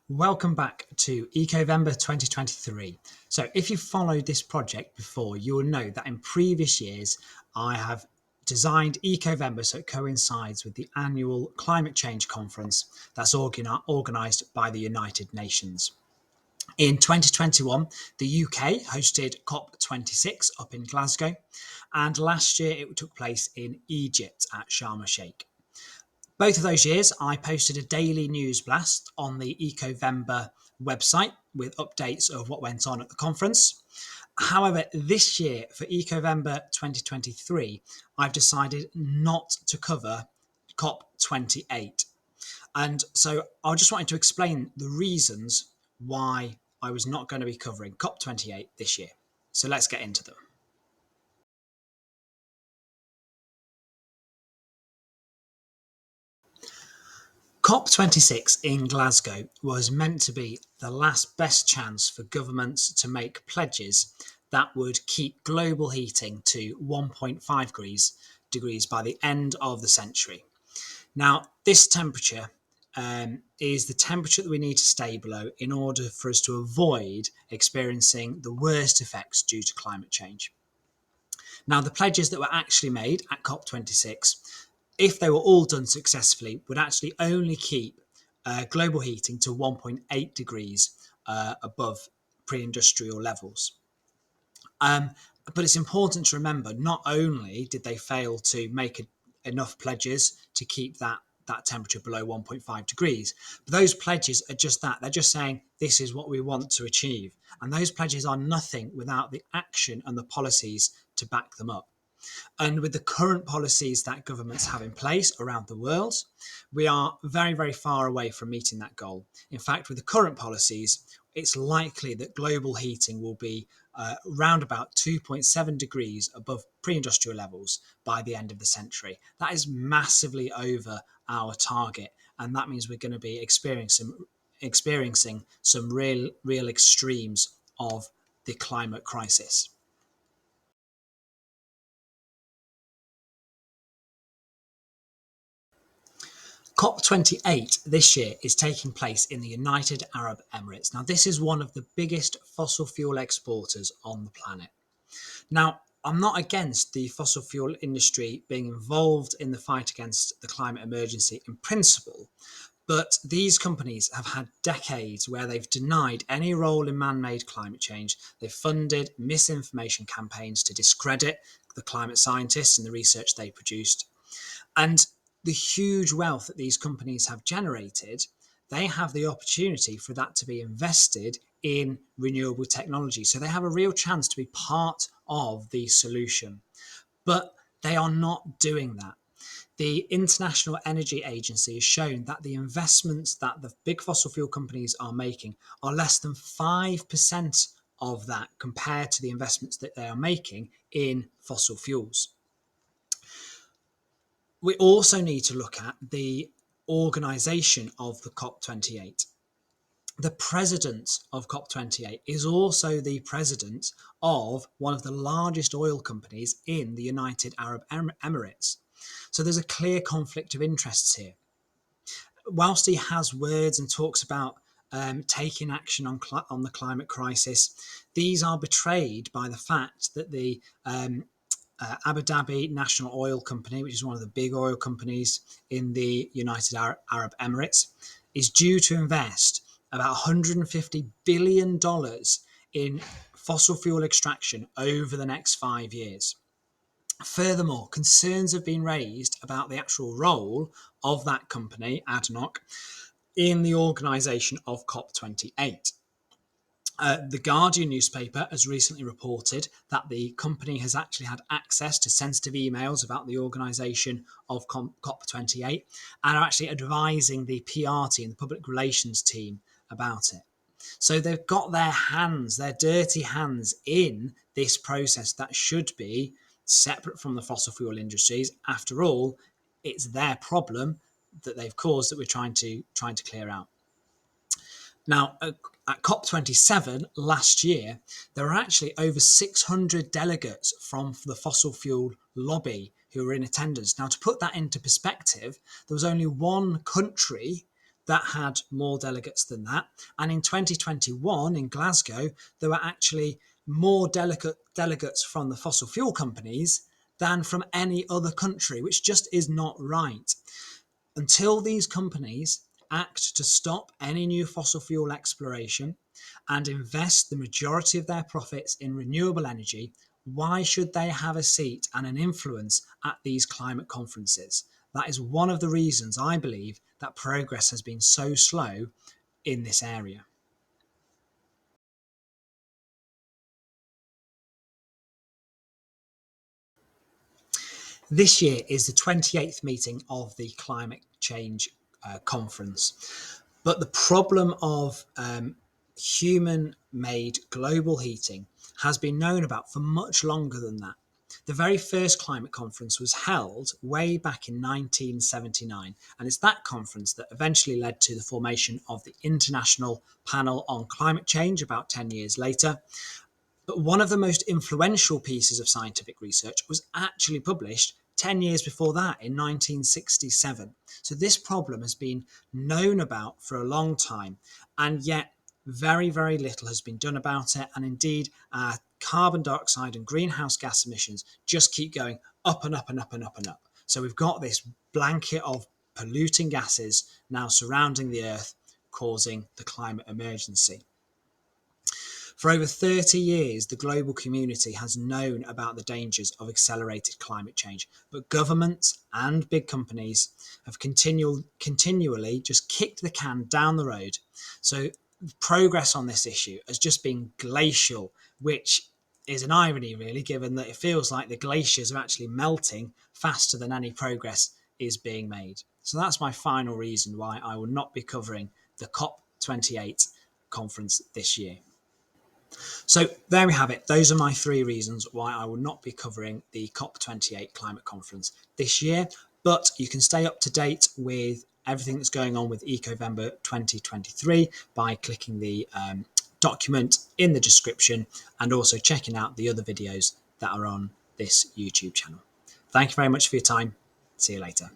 Welcome back to Eco-vember 2023. So if you've followed this project before, you will know that in previous years, I have designed Eco-vember so it coincides with the annual climate change conference that's organised by the United Nations. In 2021, the UK hosted COP-26 up in Glasgow, and last year it took place in Egypt at Sharm el-Sheikh. Both of those years, I posted a daily news blast on the Eco-vember website with updates of what went on at the conference. However, this year for Eco-vember 2023, I've decided not to cover COP28. And so I just wanted to explain the reasons why I was not going to be covering COP28 this year. So let's get into them. COP26 in Glasgow was meant to be the last best chance for governments to make pledges that would keep global heating to 1.5 degrees by the end of the century. Now, this temperature is the temperature that we need to stay below in order for us to avoid experiencing the worst effects due to climate change. Now, the pledges that were actually made at COP26, if they were all done successfully, would actually only keep global heating to 1.8 degrees above pre-industrial levels. But it's important to remember, not only did they fail to make enough pledges to keep that temperature below 1.5 degrees, but those pledges are just that. They're just saying, this is what we want to achieve. And those pledges are nothing without the action and the policies to back them up. And with the current policies that governments have in place around the world, we are very, very far away from meeting that goal. In fact, with the current policies, it's likely that global heating will be around about 2.7 degrees above pre-industrial levels by the end of the century. That is massively over our target, and that means we're going to be experiencing some real extremes of the climate crisis. COP28 this year is taking place in the United Arab Emirates. Now, this is one of the biggest fossil fuel exporters on the planet. Now, I'm not against the fossil fuel industry being involved in the fight against the climate emergency in principle, but these companies have had decades where they've denied any role in man-made climate change. They've funded misinformation campaigns to discredit the climate scientists and the research they produced. And the huge wealth that these companies have generated, they have the opportunity for that to be invested in renewable technology. So they have a real chance to be part of the solution. But they are not doing that. The International Energy Agency has shown that the investments that the big fossil fuel companies are making are less than 5% of that compared to the investments that they are making in fossil fuels. We also need to look at the organisation of the COP28. The president of COP28 is also the president of one of the largest oil companies in the United Arab Emirates. So there's a clear conflict of interests here. Whilst he has words and talks about taking action on the climate crisis, these are betrayed by the fact that the Abu Dhabi National Oil Company, which is one of the big oil companies in the United Arab Emirates, is due to invest about $150 billion in fossil fuel extraction over the next 5 years. Furthermore, concerns have been raised about the actual role of that company, ADNOC, in the organisation of COP28. The Guardian newspaper has recently reported that the company has actually had access to sensitive emails about the organisation of COP28 and are actually advising the PR team, the public relations team, about it. So they've got their dirty hands in this process that should be separate from the fossil fuel industries. After all, it's their problem that they've caused that we're trying to clear out. Now, at COP27 last year, there were actually over 600 delegates from the fossil fuel lobby who were in attendance. Now, to put that into perspective, there was only one country that had more delegates than that. And in 2021 in Glasgow, there were actually more delegates from the fossil fuel companies than from any other country, which just is not right. Until these companies act to stop any new fossil fuel exploration and invest the majority of their profits in renewable energy, why should they have a seat and an influence at these climate conferences? That is one of the reasons I believe that progress has been so slow in this area. This year is the 28th meeting of the Climate Change Conference. But the problem of human made global heating has been known about for much longer than that. The very first climate conference was held way back in 1979, and it's that conference that eventually led to the formation of the International Panel on Climate Change about 10 years later. But one of the most influential pieces of scientific research was actually published 10 years before that in 1967. So this problem has been known about for a long time, and yet very, very little has been done about it. And indeed, carbon dioxide and greenhouse gas emissions just keep going up and up and up and up and up. So we've got this blanket of polluting gases now surrounding the Earth, causing the climate emergency. For over 30 years, the global community has known about the dangers of accelerated climate change, but governments and big companies have continually just kicked the can down the road. So progress on this issue has just been glacial, which is an irony, really, given that it feels like the glaciers are actually melting faster than any progress is being made. So that's my final reason why I will not be covering the COP28 conference this year. So there we have it. Those are my three reasons why I will not be covering the COP28 climate conference this year. But you can stay up to date with everything that's going on with Eco-vember 2023 by clicking the document in the description and also checking out the other videos that are on this YouTube channel. Thank you very much for your time. See you later.